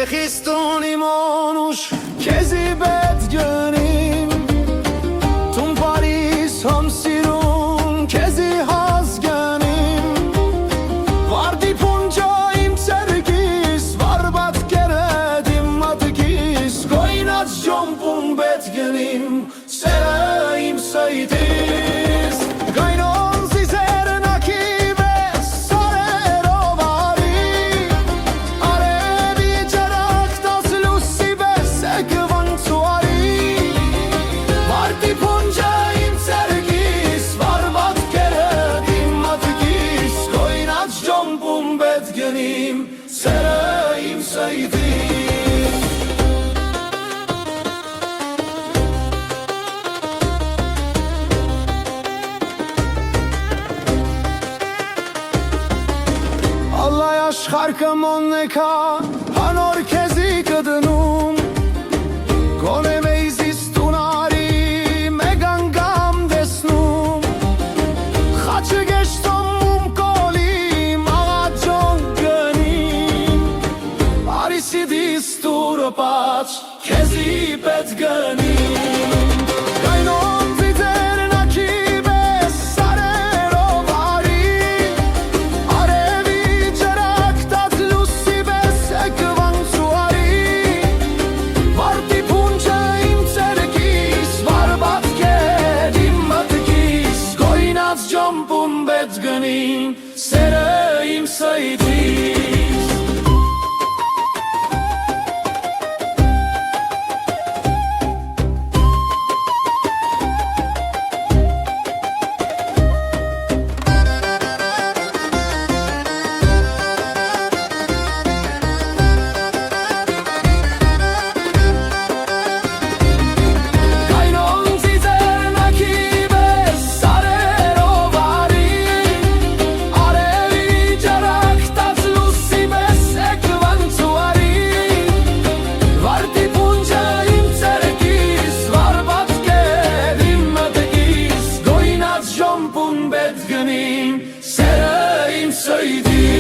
Չեխիստուն իմ օնուշ քեզի պետ գնիմ Տուն Փարիզ համ սիրուն քեզի հասգնիմ Վարդի փունջա իմ ցերկիս վարբատ կերեդ իմ մատկիս Գոյնած ջոմպուն պետ գնիմ սերը իմ սայդիս Գայնոն զիզերնակի վես սարերով արի Արևի ջրակտած լուսի վես էկվանցու արի Վարդի փունջա իմ ցերկիս վարբատ կերեդ իմ մատկիս Գոյնած ջոմպուն պետ գնիմ սերը իմ սայդիս Ալլայ աշխարհը մոննեկա հանոր քեզի կդնում Գոնե մեզիս տունարի մեգանգամ դեսնում Խաչը գեշտոմ կոլիմ աղաջոն գնիմ Արիսի դիս տուրը պաչ քեզի պետ գնիմ Գայնոն զիզերնակի վես սարերով արի Արևի ջրակտած լուսի վես էկվանցու արի Վարդի փունջա իմ ցերկիս վարբատ կեր իմ մատկիս Գոյնած ջոմպուն պետ գնիմ սերը իմ սայդիս Գայնոն զիզերնակի վես սարերով արի Արևի ջրակտած լուսի վես էկվանցու արի Վարդի փունջա իմ ցերկիս վարբատ կեր իմ մատկիս Գոյնած ջոմպուն պետ գնիմ սերը իմ սայդիս